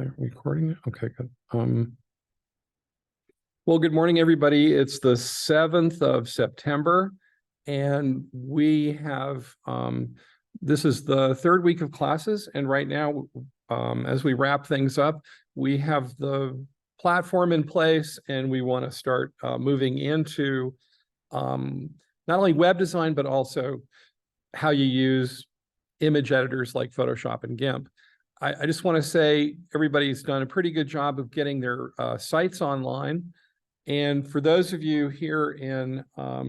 they're recording it? Okay, good. Well, good morning, everybody. It's the 7th of September, and we have this is the third week of classes, and right now, as we wrap things up, we have the platform in place, and we want to start moving into not only web design, but also how you use image editors like Photoshop and GIMP. I just want to say everybody's done a pretty good job of getting their sites online. And for those of you here in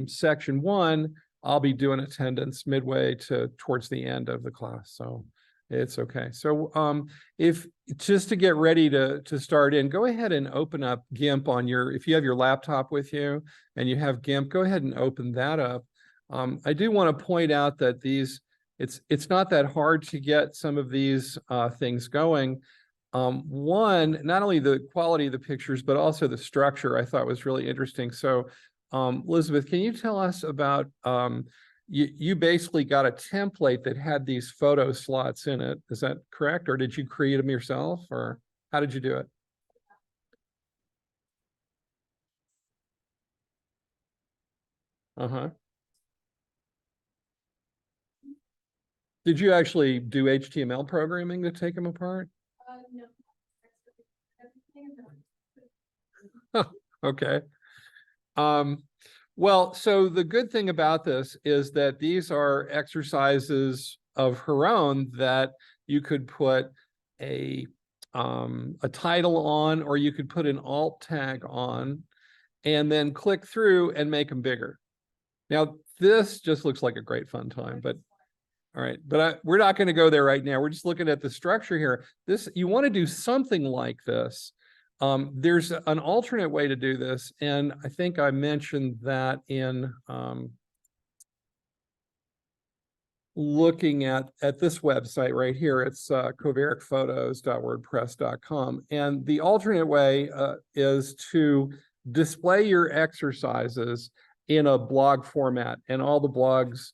section 1, I'll be doing attendance midway towards the end of the class. So it's okay. So if just to get ready to start in, go ahead and open up GIMP on if you have your laptop with you and you have GIMP, go ahead and open that up. I do want to point out that it's not that hard to get some of these things going. One, not only the quality of the pictures, but also the structure I thought was really interesting. So Elizabeth, can you tell us about, you basically got a template that had these photo slots in it. Is that correct? Or did you create them yourself, or how did you do it? Uh-huh. Did you actually do HTML programming to take them apart? No. Okay. Well, so the good thing about this is that these are exercises of her own that you could put a title on, or you could put an alt tag on, and then click through and make them bigger. Now, this just looks like a great fun time, but all right, but we're not going to go there right now. We're just looking at the structure here. You want to do something like this. There's an alternate way to do this, and I think I mentioned that in looking at this website right here. It's covericphotos.wordpress.com, and the alternate way is to display your exercises in a blog format, and all the blogs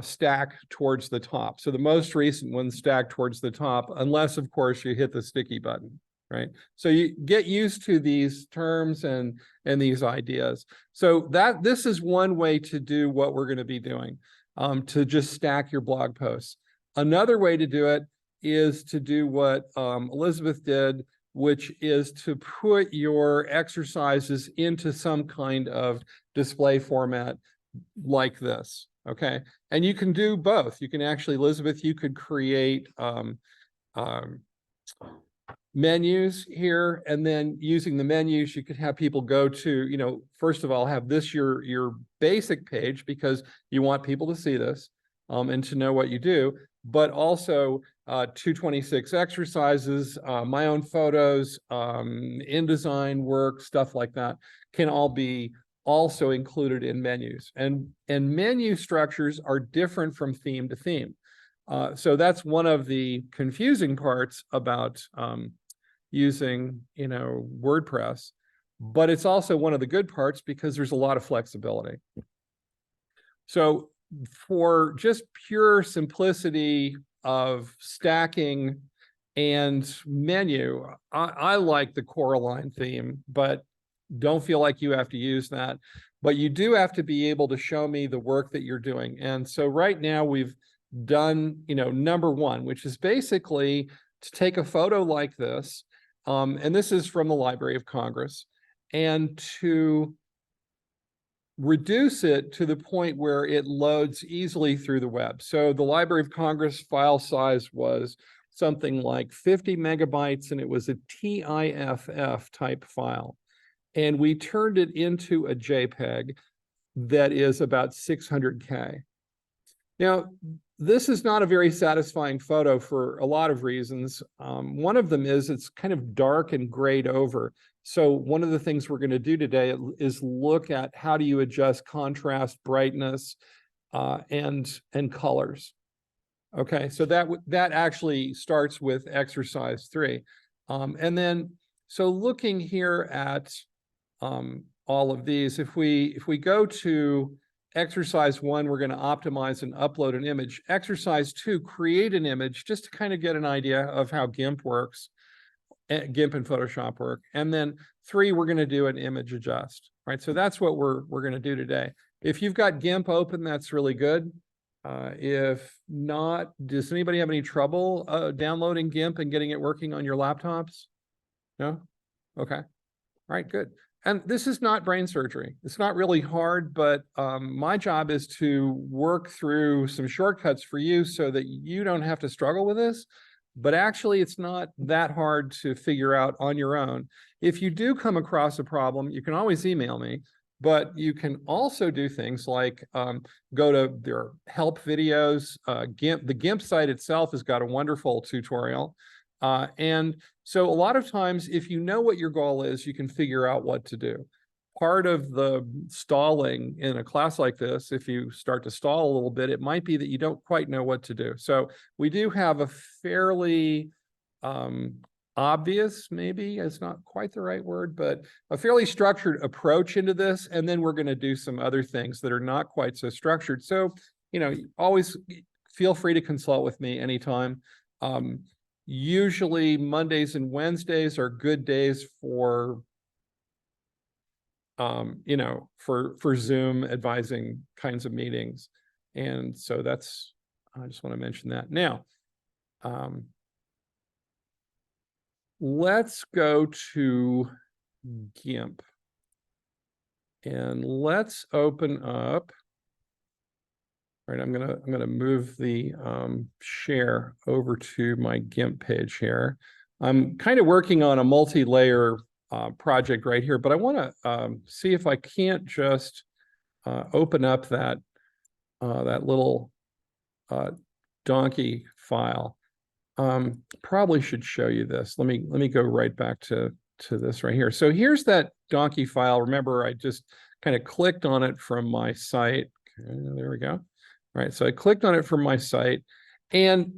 stack towards the top. So the most recent ones stack towards the top, unless of course you hit the sticky button, right? So you get used to these terms and these ideas. So this is one way to do what we're going to be doing, to just stack your blog posts. Another way to do it is to do what Elizabeth did, which is to put your exercises into some kind of display format like this. Okay, and you can do both. You can actually, Elizabeth, you could create menus here, and then using the menus, you could have people go to, first of all, have this your basic page, because you want people to see this and to know what you do, but also 226 exercises, my own photos, InDesign work, stuff like that can all be also included in menus, and menu structures are different from theme to theme. So that's one of the confusing parts about using, WordPress, but it's also one of the good parts because there's a lot of flexibility. So for just pure simplicity of stacking and menu, I like the Coraline theme, but don't feel like you have to use that. But you do have to be able to show me the work that you're doing. And so right now we've done, number 1, which is basically to take a photo like this, and this is from the Library of Congress, and to reduce it to the point where it loads easily through the web. So the Library of Congress file size was something like 50 megabytes, and it was a TIFF type file. And we turned it into a JPEG that is about 600K. Now, this is not a very satisfying photo for a lot of reasons. One of them is it's kind of dark and grayed over. So one of the things we're going to do today is look at how do you adjust contrast, brightness, and colors. Okay, so that actually starts with exercise 3. And then, so looking here at all of these, if we go to exercise 1, we're going to optimize and upload an image. Exercise 2, create an image, just to kind of get an idea of how GIMP works. GIMP and Photoshop work. And then 3, we're going to do an image adjust, right? So that's what we're going to do today. If you've got GIMP open, that's really good. If not, does anybody have any trouble downloading GIMP and getting it working on your laptops? No? Okay. All right, good. And this is not brain surgery. It's not really hard, but my job is to work through some shortcuts for you so that you don't have to struggle with this. But actually, it's not that hard to figure out on your own. If you do come across a problem, you can always email me, but you can also do things like go to their help videos. The GIMP site itself has got a wonderful tutorial. And so a lot of times, if you know what your goal is, you can figure out what to do. Part of the stalling in a class like this, if you start to stall a little bit, it might be that you don't quite know what to do. So we do have a fairly obvious, maybe it's not quite the right word, but a fairly structured approach into this. And then we're going to do some other things that are not quite so structured. So, always feel free to consult with me anytime. Usually Mondays and Wednesdays are good days for for Zoom advising kinds of meetings. And so I just want to mention that. Now, let's go to GIMP and let's open up. All right, I'm gonna move the share over to my GIMP page here. I'm kind of working on a multi-layer project right here, but I want to see if I can't just open up that little donkey file. Probably should show you this. Let me go right back to this right here. So here's that donkey file. Remember, I just kind of clicked on it from my site. Okay, there we go. All right, so I clicked on it from my site, and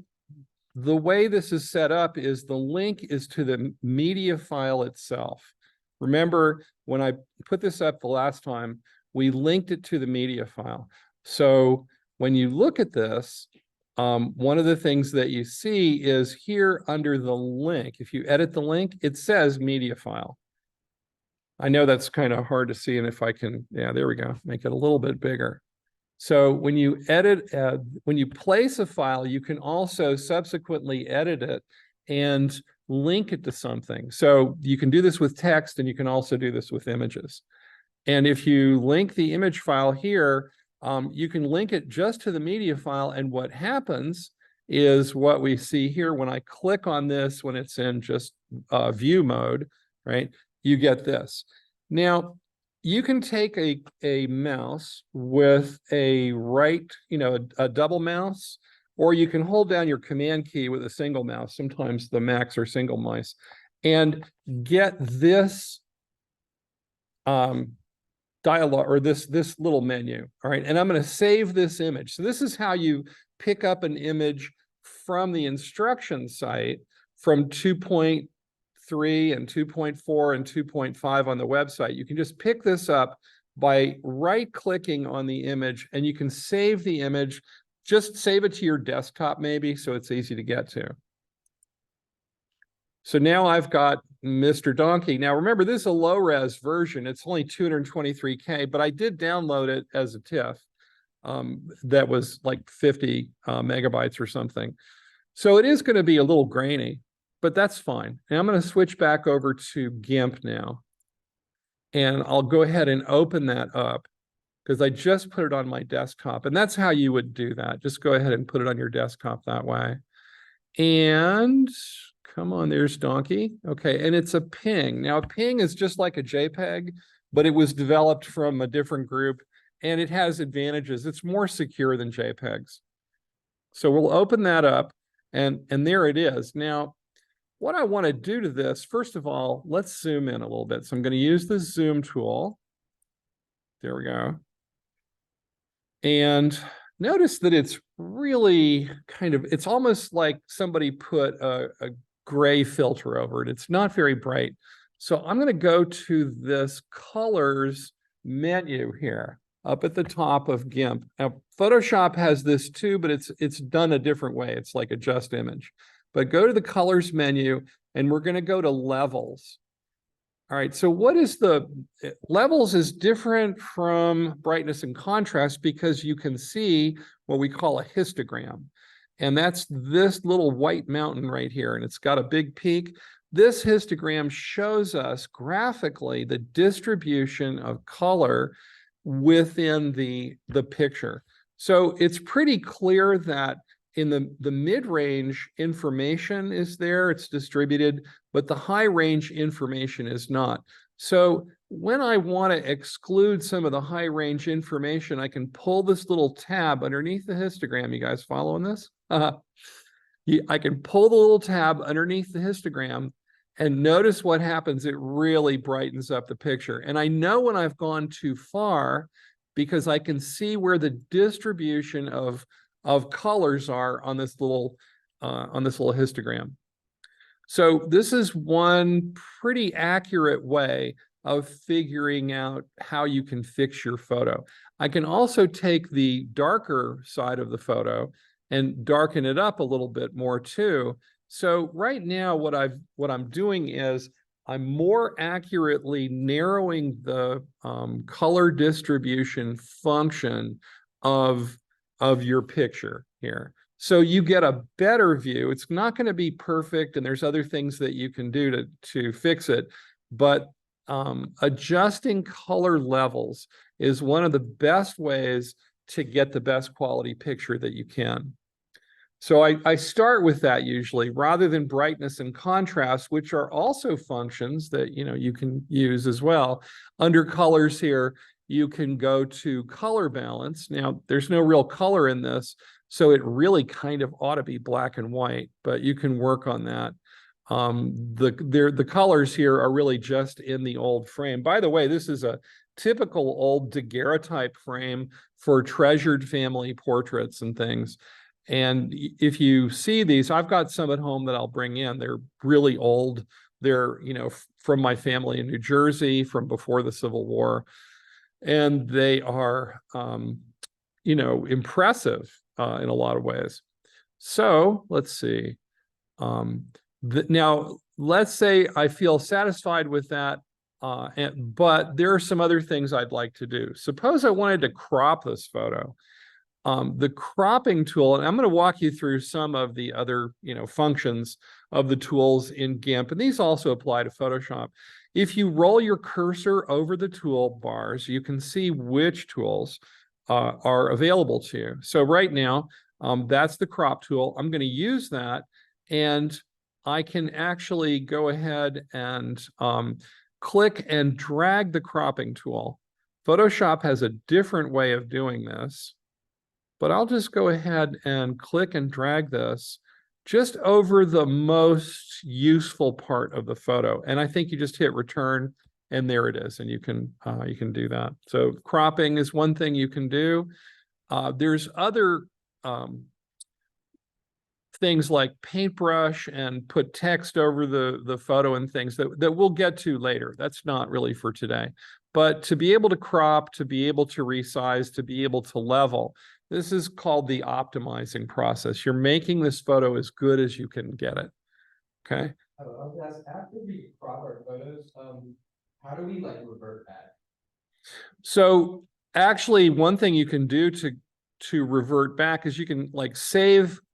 the way this is set up is the link is to the media file itself. Remember, when I put this up the last time, we linked it to the media file. So when you look at this, one of the things that you see is here under the link, if you edit the link, it says media file. I know that's kind of hard to see, and if I can, yeah, there we go, make it a little bit bigger. So when you edit, when you place a file, you can also subsequently edit it and link it to something. So you can do this with text, and you can also do this with images. And if you link the image file here, you can link it just to the media file. And what happens is what we see here when I click on this, when it's in just view mode, right? You get this. Now, you can take a mouse with a a double mouse, or you can hold down your command key with a single mouse. Sometimes the Macs are single mice, and get this dialog, or this little menu. All right, and I'm going to save this image. So this is how you pick up an image from the instruction site from 2.3 and 2.4 and 2.5 on the website. You can just pick this up by right-clicking on the image, and you can save the image. Just save it to your desktop maybe, so it's easy to get to. So now I've got Mr. Donkey. Now remember, this is a low-res version. It's only 223K, but I did download it as a TIFF that was like 50 megabytes or something. So it is going to be a little grainy, but that's fine. And I'm going to switch back over to GIMP now. And I'll go ahead and open that up because I just put it on my desktop. And that's how you would do that. Just go ahead and put it on your desktop that way. And come on, there's Donkey. Okay, and it's a ping. Now, a ping is just like a JPEG, but it was developed from a different group, and it has advantages. It's more secure than JPEGs. So we'll open that up, and there it is. Now, what I want to do to this, first of all, let's zoom in a little bit. So I'm going to use the zoom tool. There we go. And notice that it's really it's almost like somebody put a gray filter over it. It's not very bright. So I'm going to go to this colors menu here up at the top of GIMP. Now, Photoshop has this too, but it's done a different way. It's like adjust image. But go to the colors menu and we're going to go to levels. All right, so what is the levels is different from brightness and contrast because you can see what we call a histogram. And that's this little white mountain right here, and it's got a big peak. This histogram shows us graphically the distribution of color within the picture. So it's pretty clear that in the mid-range information is there, it's distributed, but the high-range information is not. So when I want to exclude some of the high-range information, I can pull this little tab underneath the histogram. You guys following this? I can pull the little tab underneath the histogram and notice what happens. It really brightens up the picture. And I know when I've gone too far because I can see where the distribution of colors are on this little histogram. So this is one pretty accurate way of figuring out how you can fix your photo. I can also take the darker side of the photo and darken it up a little bit more too. So right now what I'm doing is I'm more accurately narrowing the color distribution function of your picture here. So you get a better view. It's not going to be perfect, and there's other things that you can do to fix it, but adjusting color levels is one of the best ways to get the best quality picture that you can. So I start with that usually, rather than brightness and contrast, which are also functions that you can use as well. Under colors here, you can go to color balance. Now, there's no real color in this, so it really kind of ought to be black and white, but you can work on that. The colors here are really just in the old frame. By the way, this is a typical old daguerreotype frame for treasured family portraits and things. And if you see these, I've got some at home that I'll bring in. They're really old. They're, from my family in New Jersey from before the Civil War. And they are, impressive in a lot of ways. So let's see. Now, let's say I feel satisfied with that, but there are some other things I'd like to do. Suppose I wanted to crop this photo. The cropping tool, and I'm going to walk you through some of the other, functions of the tools in GIMP, and these also apply to Photoshop. If you roll your cursor over the toolbars, you can see which tools are available to you. So right now, that's the crop tool. I'm going to use that, and I can actually go ahead and click and drag the cropping tool. Photoshop has a different way of doing this, but I'll just go ahead and click and drag this just over the most useful part of the photo. And I think you just hit return, and there it is, and you can do that. So cropping is one thing you can do. There's other things like paintbrush and put text over the photo and things that we'll get to later. That's not really for today. But to be able to crop, to be able to resize, to be able to level, this is called the optimizing process. You're making this photo as good as you can get it. Okay. After we crop our photos, how do we revert back? So actually, one thing you can do to revert back is you can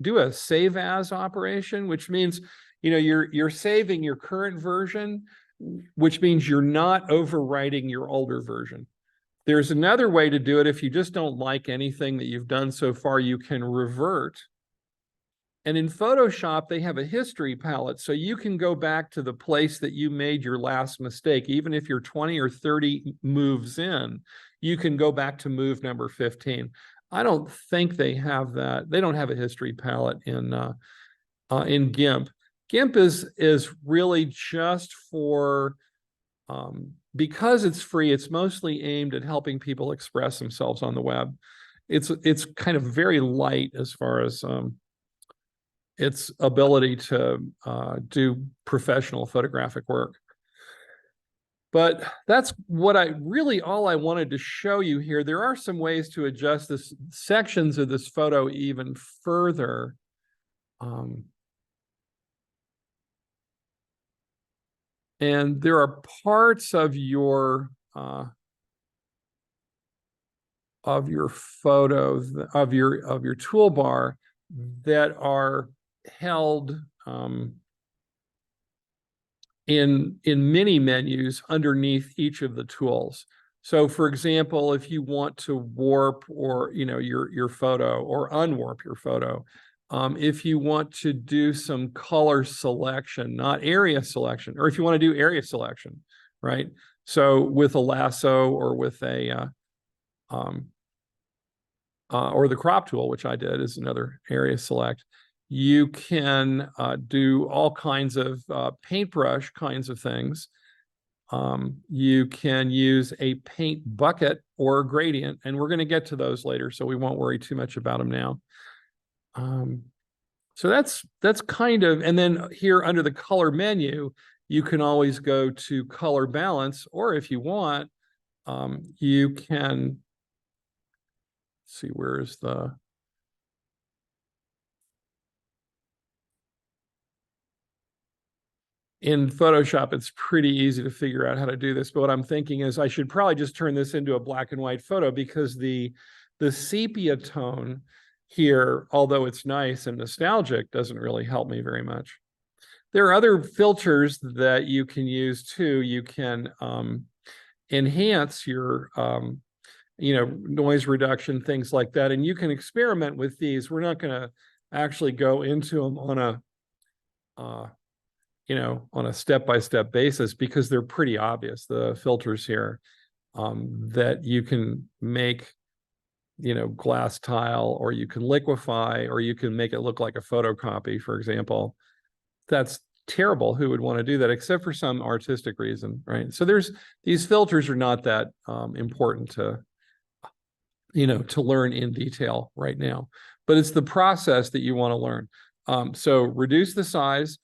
do a save as operation, which means you're saving your current version, which means you're not overwriting your older version. There's another way to do it. If you just don't like anything that you've done so far, you can revert. And in Photoshop, they have a history palette, so you can go back to the place that you made your last mistake. Even if you're 20 or 30 moves in, you can go back to move number 15. I don't think they have that. They don't have a history palette in GIMP. GIMP is really just for because it's free. It's mostly aimed at helping people express themselves on the web. It's kind of very light as far as its ability to do professional photographic work. But that's what all I wanted to show you here. There are some ways to adjust this sections of this photo even further. And there are parts of your photo, of your toolbar that are held in mini menus underneath each of the tools. So for example, if you want to warp or your photo or unwarp your photo, if you want to do some color selection, not area selection, or if you want to do area selection, right? So with a lasso or with a or the crop tool, which I did, is another area select. You can do all kinds of paintbrush kinds of things. You can use a paint bucket or a gradient, and we're going to get to those later, so we won't worry too much about them now. So that's kind of, and then here under the color menu, you can always go to color balance, or if you want, you can see, where is the, in Photoshop, it's pretty easy to figure out how to do this. But what I'm thinking is I should probably just turn this into a black and white photo, because the sepia tone here, although it's nice and nostalgic, doesn't really help me very much. There are other filters that you can use too. You can enhance your noise reduction, things like that. And you can experiment with these. We're not going to actually go into them on a on a step-by-step basis, because they're pretty obvious, the filters here, that you can make, glass tile, or you can liquefy, or you can make it look like a photocopy, for example. That's terrible. Who would want to do that except for some artistic reason, right? So these filters are not that important to learn in detail right now, but it's the process that you want to learn. So reduce the size,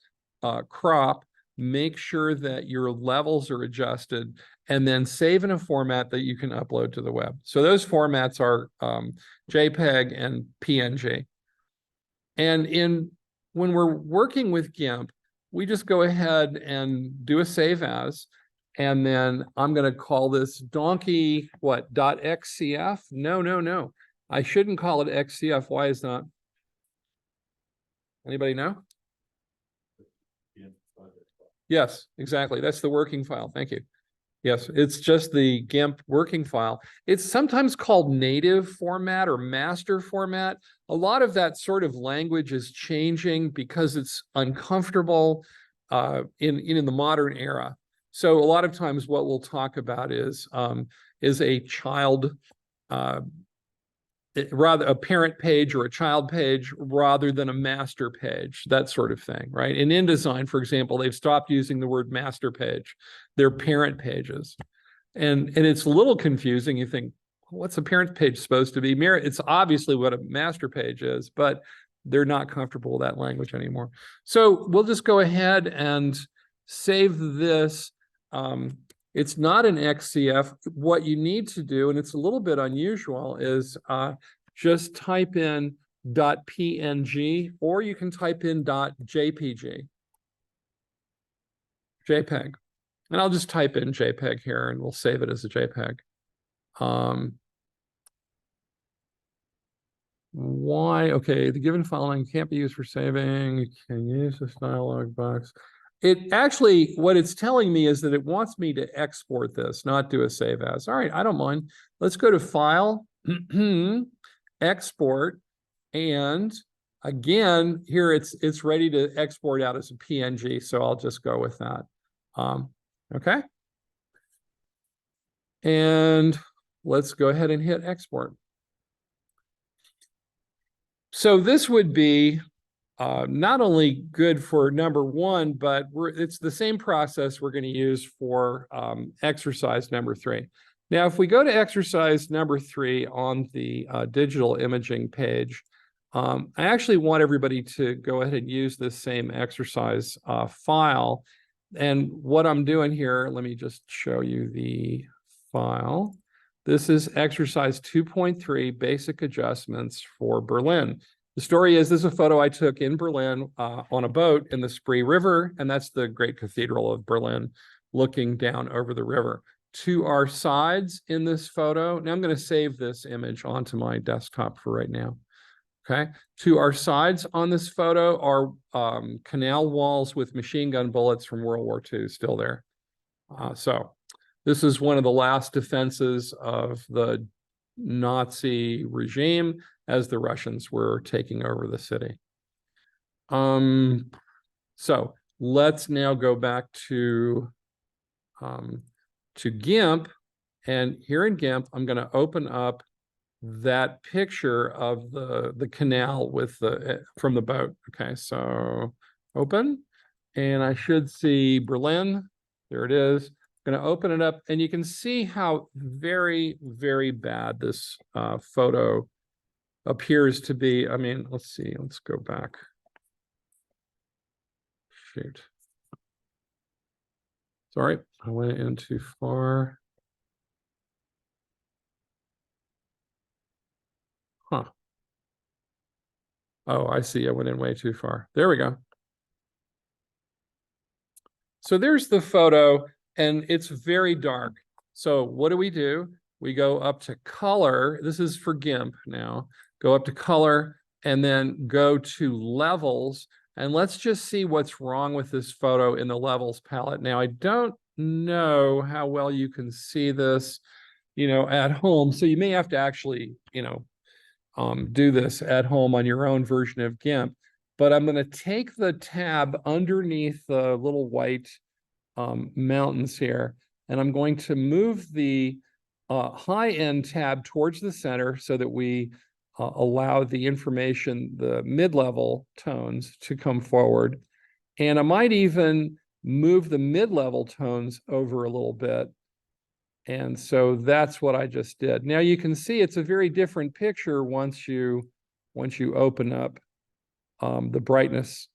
crop, make sure that your levels are adjusted, and then save in a format that you can upload to the web. So those formats are JPEG and PNG. And when we're working with GIMP, we just go ahead and do a save as, and then I'm going to call this donkey, .xcf? No. I shouldn't call it XCF. Why is that? Anybody know? Yes, exactly. That's the working file. Thank you. Yes, it's just the GIMP working file. It's sometimes called native format or master format. A lot of that sort of language is changing because it's uncomfortable in the modern era. So a lot of times what we'll talk about is a child, rather a parent page or a child page rather than a master page, that sort of thing, right? In InDesign, for example, they've stopped using the word master page. They're parent pages. And it's a little confusing. You think, what's a parent page supposed to be? It's obviously what a master page is, but they're not comfortable with that language anymore. So we'll just go ahead and save this. It's not an XCF. What you need to do, and it's a little bit unusual, is just type in .png, or you can type in .jpg, JPEG. And I'll just type in JPEG here, and we'll save it as a JPEG. Why? Okay, the given file name can't be used for saving. You can use this dialog box. It actually, what it's telling me is that it wants me to export this, not do a save as. All right, I don't mind. Let's go to File, Export, and again, here it's ready to export out as a PNG, so I'll just go with that. Okay. And let's go ahead and hit export. So this would be not only good for number one, but it's the same process we're going to use for exercise number 3. Now, if we go to exercise number 3 on the digital imaging page, I actually want everybody to go ahead and use this same exercise file. And what I'm doing here, let me just show you the file. This is exercise 2.3, basic adjustments for Berlin. The story is, this is a photo I took in Berlin on a boat in the Spree River, and that's the great cathedral of Berlin looking down over the river. To our sides in this photo, now I'm going to save this image onto my desktop for right now. Okay. To our sides on this photo are canal walls with machine gun bullets from World War II still there. So this is one of the last defenses of the Nazi regime as the Russians were taking over the city. So let's now go back to GIMP. And here in GIMP, I'm going to open up that picture of the canal with the from the boat. Okay, so open, and I should see Berlin. There it is. I'm going to open it up, and you can see how very, very bad this photo appears to be. I mean, let's see. Let's go back. Shoot. Sorry, I went in too far. Huh. Oh, I see. I went in way too far. There we go. So there's the photo, and it's very dark. So what do? We go up to color. This is for GIMP now. Go up to color and then go to levels. And let's just see what's wrong with this photo in the levels palette. Now, I don't know how well you can see this, at home. So you may have to actually, do this at home on your own version of GIMP. But I'm going to take the tab underneath the little white mountains here, and I'm going to move the high-end tab towards the center so that we allow the information, the mid-level tones, to come forward. And I might even move the mid-level tones over a little bit. And so that's what I just did. Now you can see it's a very different picture once you open up the brightness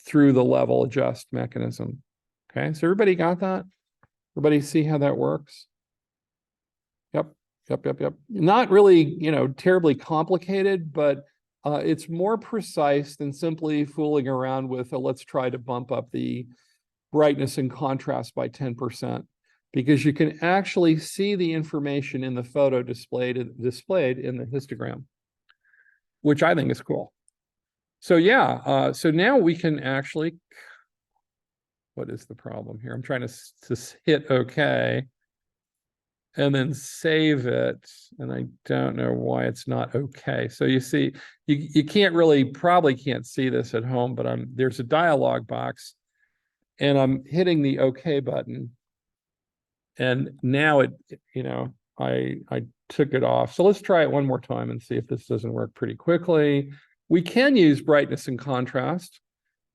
through the level adjust mechanism. Okay, so everybody got that? Everybody see how that works? Yep. Not really, terribly complicated, but it's more precise than simply fooling around with, let's try to bump up the brightness and contrast by 10%, because you can actually see the information in the photo displayed in the histogram, which I think is cool. So yeah, so now we can actually, what is the problem here? I'm trying to hit OK and then save it, and I don't know why it's not OK. So you see, you probably can't see this at home, but there's a dialog box, and I'm hitting the OK button, and now I took it off. So let's try it one more time and see if this doesn't work pretty quickly. We can use brightness and contrast.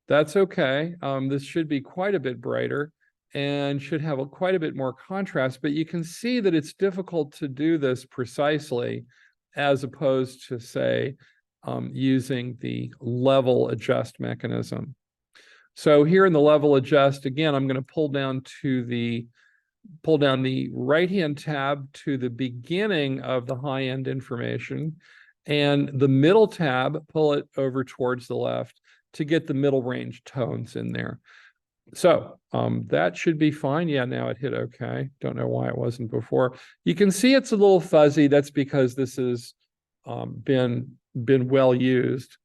That's okay. This should be quite a bit brighter and should have quite a bit more contrast, but you can see that it's difficult to do this precisely as opposed to, say, using the level adjust mechanism. So here in the level adjust, again, I'm going to pull down the right-hand tab to the beginning of the high-end information, and the middle tab, pull it over towards the left to get the middle range tones in there. So that should be fine. Yeah, now it hit OK. Don't know why it wasn't before. You can see it's a little fuzzy. That's because this has been well used.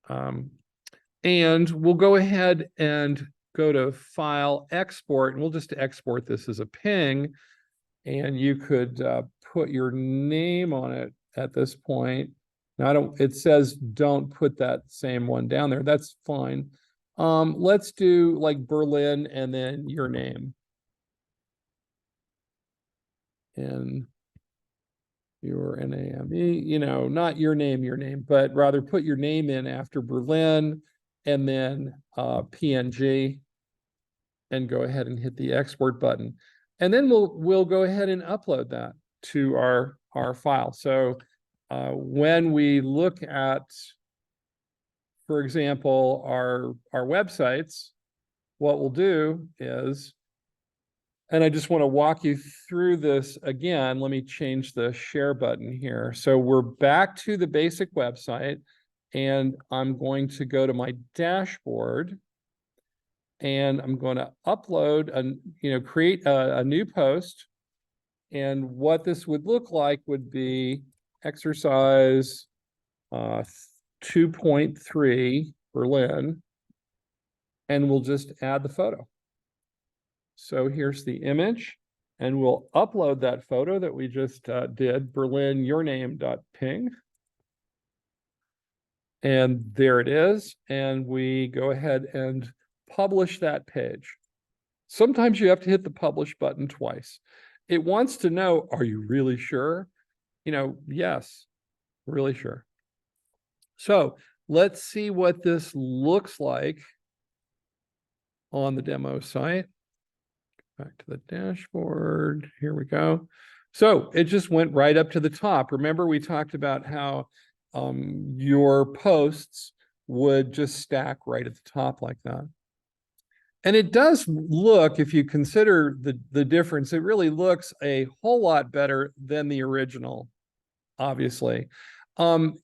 And we'll go ahead and go to File, Export, and we'll just export this as a ping. And you could put your name on it at this point. Now, it says don't put that same one down there. That's fine. Let's do like Berlin and then your name. And your NAME, not your name, but rather put your name in after Berlin and then PNG, and go ahead and hit the export button. And then we'll go ahead and upload that to our file. So when we look at, for example, our websites, what we'll do is, and I just want to walk you through this again. Let me change the share button here. So we're back to the basic website. and I'm going to go to my dashboard, and I'm going to upload create a new post. And what this would look like would be exercise 2.3 Berlin, and we'll just add the photo. So here's the image, and we'll upload that photo that we just did, Berlin yourname.ping. And there it is. And we go ahead and publish that page. Sometimes you have to hit the publish button twice. It wants to know, are you really sure? Yes, really sure. So let's see what this looks like on the demo site. Back to the dashboard. Here we go. So it just went right up to the top. Remember, we talked about how your posts would just stack right at the top like that. And it does look, if you consider the difference, it really looks a whole lot better than the original, obviously.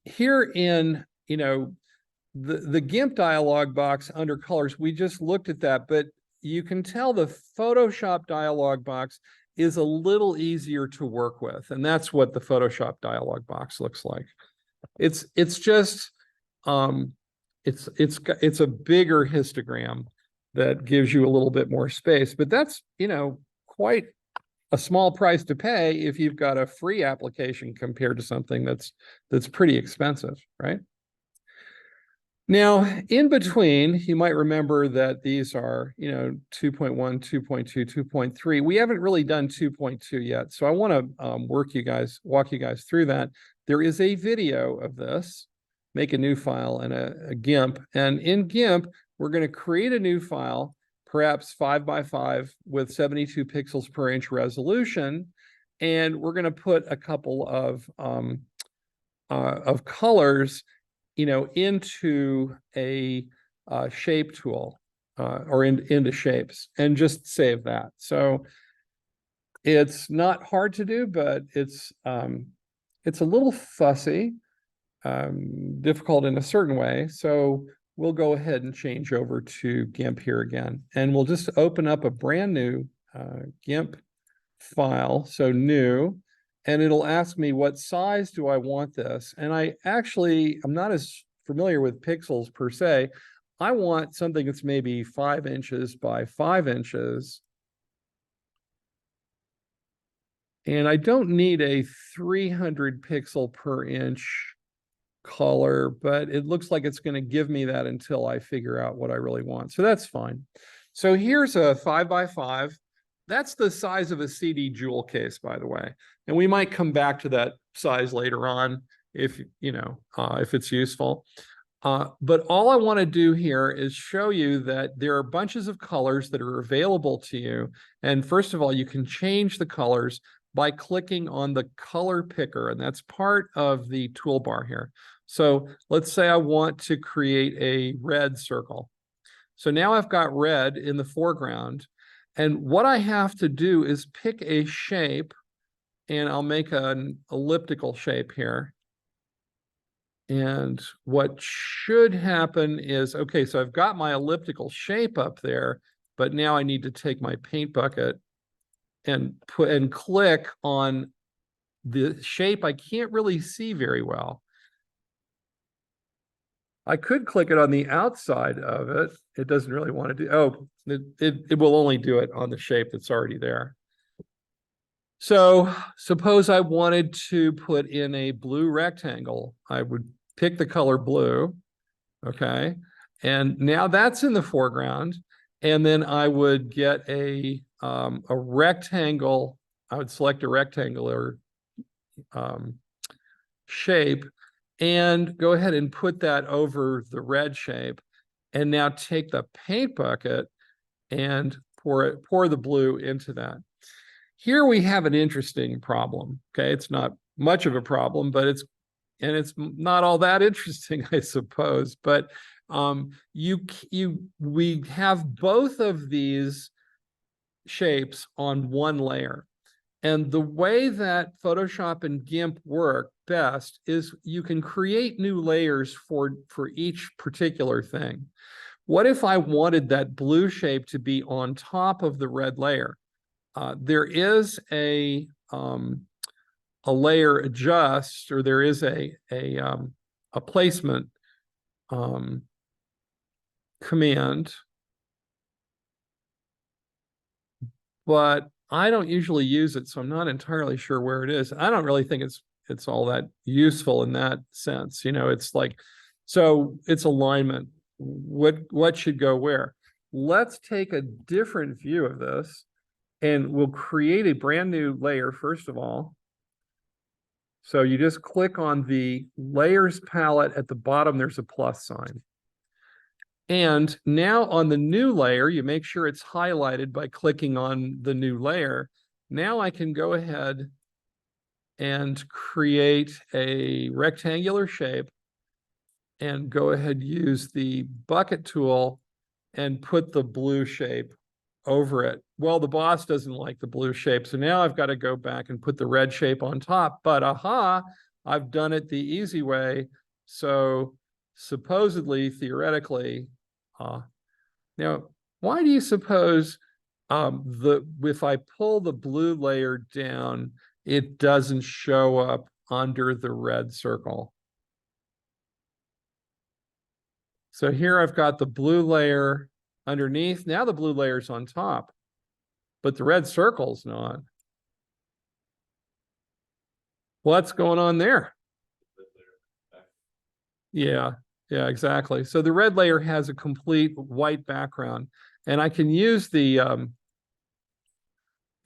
Here in, the GIMP dialog box under colors, we just looked at that, but you can tell the Photoshop dialog box is a little easier to work with. And that's what the Photoshop dialog box looks like. It's just, it's a bigger histogram that gives you a little bit more space, but that's, quite a small price to pay if you've got a free application compared to something that's pretty expensive, right? Now, in between, you might remember that these are, 2.1, 2.2, 2.3. We haven't really done 2.2 yet, so I want to walk you guys through that. There is a video of this. Make a new file and a GIMP, and in GIMP, we're going to create a new file, perhaps 5x5 with 72 pixels per inch resolution, and we're going to put a couple of colors, into a shape tool or into shapes, and just save that. So it's not hard to do, but it's a little fussy, difficult in a certain way. So we'll go ahead and change over to GIMP here again, and we'll just open up a brand new GIMP file. So new. And it'll ask me, what size do I want this? And I'm not as familiar with pixels per se. I want something that's maybe 5 inches by 5 inches. And I don't need a 300 pixel per inch color, but it looks like it's going to give me that until I figure out what I really want. So that's fine. So here's a 5x5. That's the size of a CD jewel case, by the way. And we might come back to that size later on if it's useful. But all I want to do here is show you that there are bunches of colors that are available to you. And first of all, you can change the colors by clicking on the color picker, and that's part of the toolbar here. So let's say I want to create a red circle. So now I've got red in the foreground. And what I have to do is pick a shape, and I'll make an elliptical shape here. And what should happen is, okay, so I've got my elliptical shape up there, but now I need to take my paint bucket and click on the shape I can't really see very well. I could click it on the outside of it. It doesn't really want to do, it will only do it on the shape that's already there. So suppose I wanted to put in a blue rectangle. I would pick the color blue, okay? And now that's in the foreground. And then I would get a rectangle. I would select a rectangular shape and go ahead and put that over the red shape. And now take the paint bucket and pour the blue into that. Here we have an interesting problem. Okay, it's not much of a problem, but it's not all that interesting, I suppose. But we have both of these shapes on one layer. And the way that Photoshop and GIMP work, best is you can create new layers for each particular thing. What if I wanted that blue shape to be on top of the red layer? There is a layer adjust, or there is a placement command, but I don't usually use it, so I'm not entirely sure where it is. I don't really think it's all that useful in that sense. You know, it's like, so it's alignment. What should go where? Let's take a different view of this, and we'll create a brand new layer first of all. So you just click on the layers palette at the bottom, there's a plus sign. And now on the new layer, you make sure it's highlighted by clicking on the new layer. Now I can go ahead and create a rectangular shape and go ahead, use the bucket tool and put the blue shape over it. Well, the boss doesn't like the blue shape, so now I've got to go back and put the red shape on top, but aha, I've done it the easy way. So supposedly, theoretically, now, why do you suppose if I pull the blue layer down, it doesn't show up under the red circle? So here I've got the blue layer underneath. Now the blue layer's on top, but the red circle's not. What's going on there? Yeah, exactly. So the red layer has a complete white background, and I can use the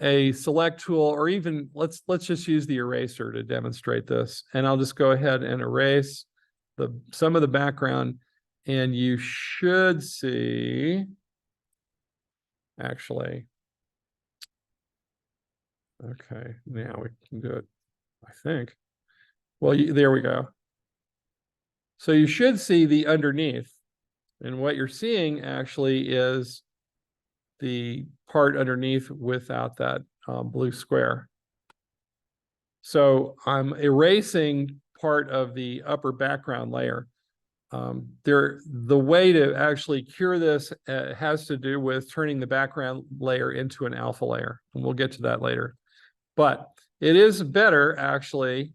a select tool, or even let's just use the eraser to demonstrate this. And I'll just go ahead and erase some of the background, and you should see, actually, okay, now we can do it, I think. Well, there we go. So you should see the underneath, and what you're seeing actually is the part underneath without that blue square. So I'm erasing part of the upper background layer. The way to actually cure this has to do with turning the background layer into an alpha layer, and we'll get to that later. But it is better, actually.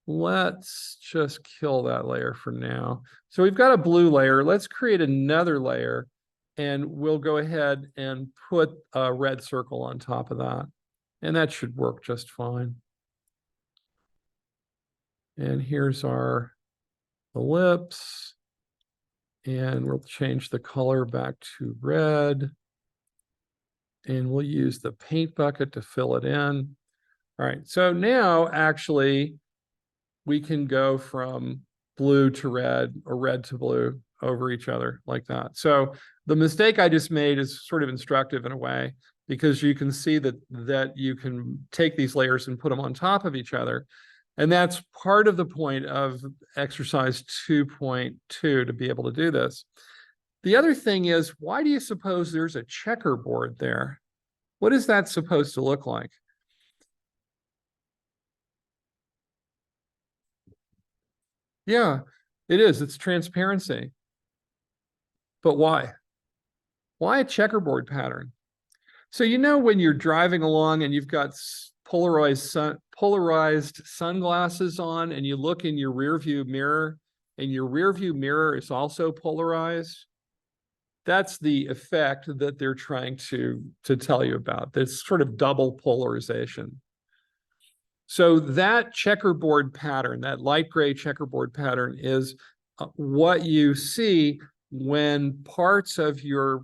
Let's just kill that layer for now. So we've got a blue layer. Let's create another layer, and we'll go ahead and put a red circle on top of that. And that should work just fine. And here's our ellipse. And we'll change the color back to red. And we'll use the paint bucket to fill it in. All right, so now actually we can go from blue to red or red to blue over each other like that. So the mistake I just made is sort of instructive in a way, because you can see that you can take these layers and put them on top of each other. And that's part of the point of exercise 2.2 to be able to do this. The other thing is, why do you suppose there's a checkerboard there? What is that supposed to look like? Yeah, it is. It's transparency. But why? Why a checkerboard pattern? So you know when you're driving along and you've got polarized sunglasses on, and you look in your rear view mirror, and your rear view mirror is also polarized? That's the effect that they're trying to tell you about. This sort of double polarization. So that checkerboard pattern, that light gray checkerboard pattern, is what you see when parts of your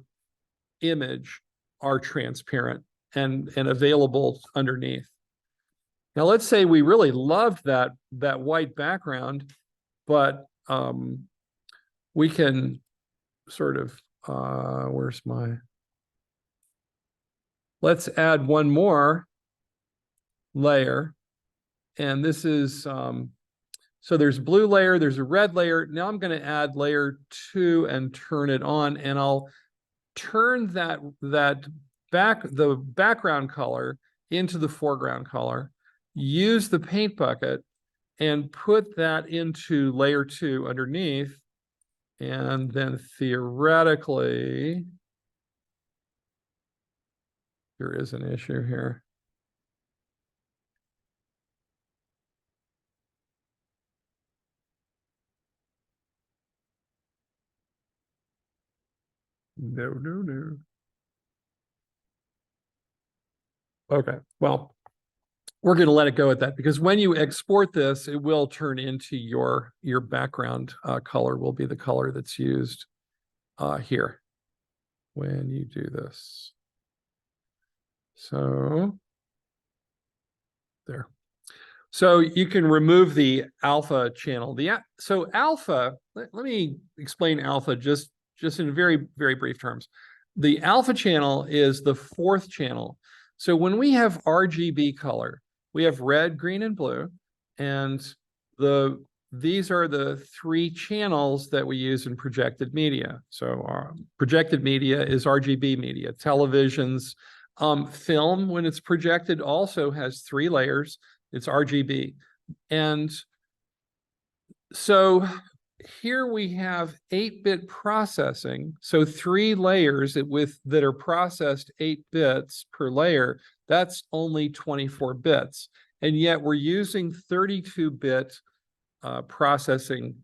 image are transparent and available underneath. Now, let's say we really loved that white background, but we can sort of, let's add one more layer. And this is, so there's blue layer, there's a red layer. Now I'm going to add layer 2 and turn it on, and I'll turn the background color into the foreground color. use the paint bucket and put that into layer 2 underneath. And then theoretically, there is an issue here. No. Okay, well, we're going to let it go at that, because when you export this, it will turn into your background color will be the color that's used here when you do this. So there. So you can remove the alpha channel. So alpha, let me explain alpha just in very, very brief terms. The alpha channel is the 4th channel. So when we have RGB color, we have red, green, and blue, and these are the 3 channels that we use in projected media. So our projected media is RGB media. Televisions, film, when it's projected, also has 3 layers. It's RGB. And so here we have 8-bit processing. So 3 layers that are processed 8 bits per layer. That's only 24 bits. And yet we're using 32-bit processing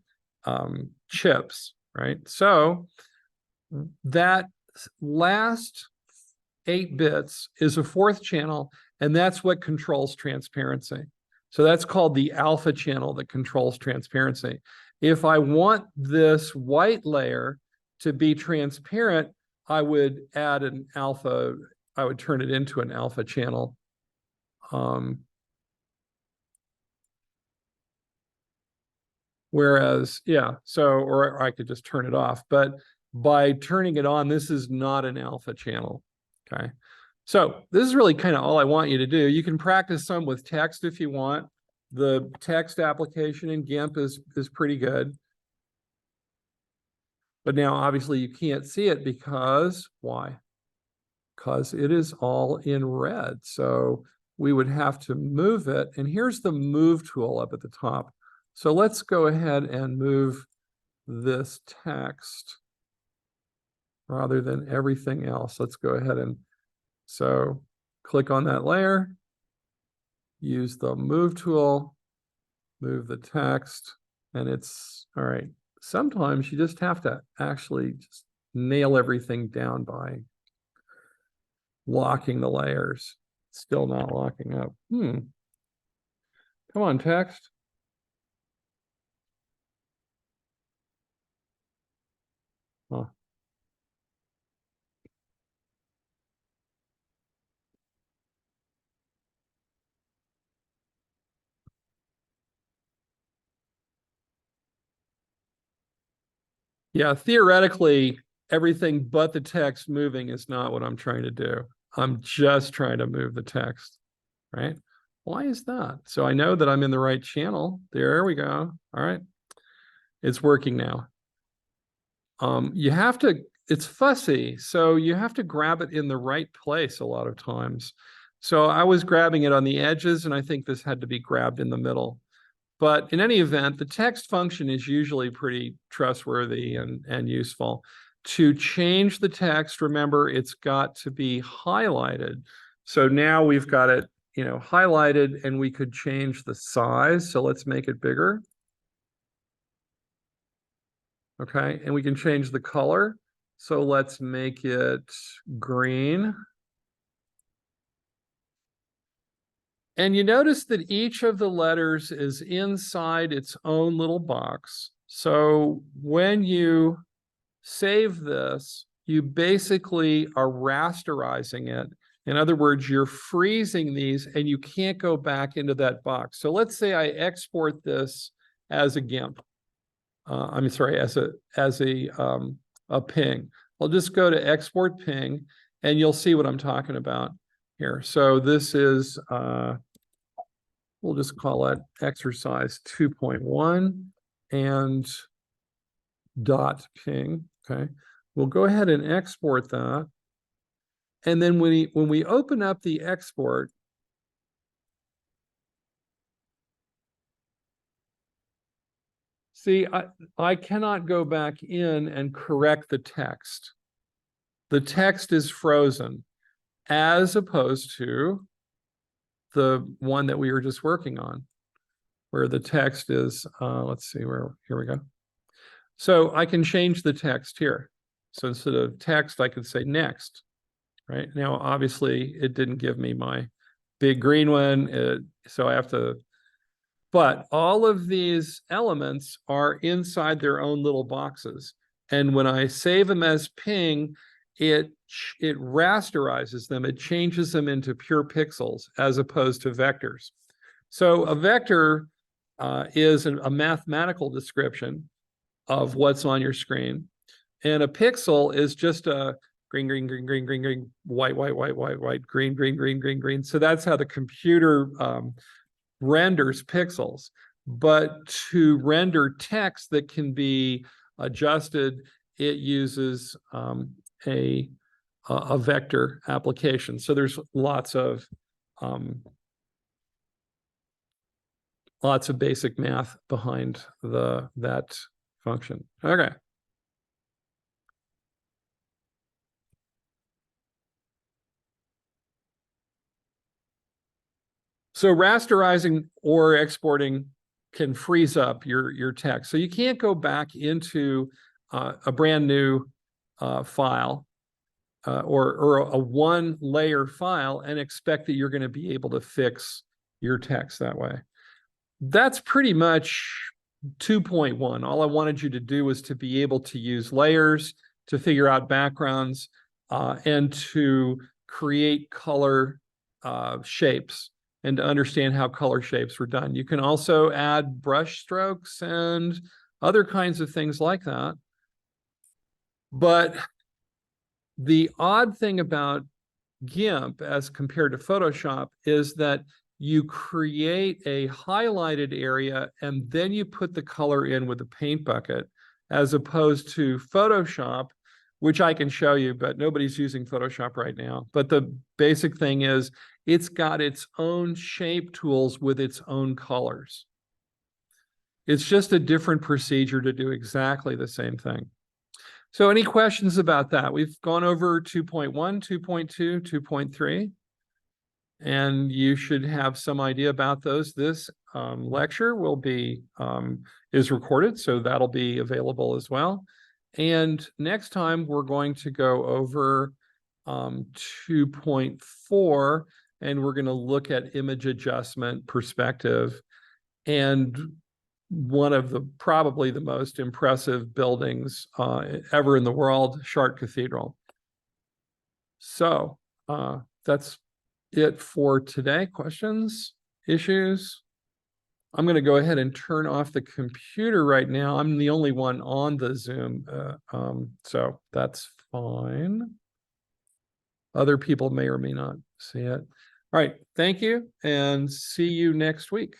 chips, right? So that last 8 bits is a 4th channel, and that's what controls transparency. So that's called the alpha channel that controls transparency. If I want this white layer to be transparent, I would add an alpha, I would turn it into an alpha channel. Whereas, yeah, so, or I could just turn it off, but by turning it on, this is not an alpha channel, okay? So this is really kind of all I want you to do. You can practice some with text if you want. The text application in GIMP is pretty good. But now, obviously, you can't see it because, why? Because it is all in red. So we would have to move it. And here's the move tool up at the top. So let's go ahead and move this text rather than everything else. Let's go ahead and so click on that layer, use the move tool, move the text, and it's all right. Sometimes you just have to actually just nail everything down by locking the layers. Still not locking up. Come on, text. Huh. Yeah, theoretically, everything but the text moving is not what I'm trying to do. I'm just trying to move the text, right? Why is that? So I know that I'm in the right channel. There we go. All right. It's working now. You have to, it's fussy, so you have to grab it in the right place a lot of times. So I was grabbing it on the edges, and I think this had to be grabbed in the middle. But in any event, the text function is usually pretty trustworthy and useful. To change the text, remember, it's got to be highlighted. So now we've got it, highlighted, and we could change the size. So let's make it bigger. Okay, and we can change the color. So let's make it green. And you notice that each of the letters is inside its own little box. So when you save this, you basically are rasterizing it. In other words, you're freezing these and you can't go back into that box. So let's say I export this as a GIMP. I'm sorry, as a ping. I'll just go to export ping, and you'll see what I'm talking about here. So this is, we'll just call it exercise 2.1 and dot ping. Okay, we'll go ahead and export that. And then when we open up the export, See, I cannot go back in and correct the text. The text is frozen as opposed to the one that we were just working on, where the text is, let's see where, here we go. So I can change the text here. So instead of text, I could say next, right? Now, obviously it didn't give me my big green one. So I have to, but all of these elements are inside their own little boxes. And when I save them as ping, it rasterizes them. It changes them into pure pixels as opposed to vectors. So a vector is a mathematical description of what's on your screen. And a pixel is just a green, green, green, green, green, green, white, white, white, white, white, green, green, green, green, green. So that's how the computer renders pixels. But to render text that can be adjusted, it uses a vector application. So there's lots of basic math behind that function. Okay. So rasterizing or exporting can freeze up your text. So you can't go back into a brand new file or a one layer file and expect that you're going to be able to fix your text that way. That's pretty much 2.1. All I wanted you to do was to be able to use layers to figure out backgrounds and to create color shapes and to understand how color shapes were done. You can also add brush strokes and other kinds of things like that. But the odd thing about GIMP as compared to Photoshop is that you create a highlighted area and then you put the color in with a paint bucket, as opposed to Photoshop, which I can show you, but nobody's using Photoshop right now. But the basic thing is it's got its own shape tools with its own colors. It's just a different procedure to do exactly the same thing. So any questions about that? We've gone over 2.1, 2.2, 2.3, and you should have some idea about those. This lecture will be is recorded, so that'll be available as well. And next time we're going to go over 2.4, and we're going to look at image adjustment perspective and one of the probably the most impressive buildings ever in the world, Chartres Cathedral. So that's it for today. Questions, issues? I'm going to go ahead and turn off the computer right now. I'm the only one on the Zoom, so that's fine. Other people may or may not see it. All right, thank you, and see you next week.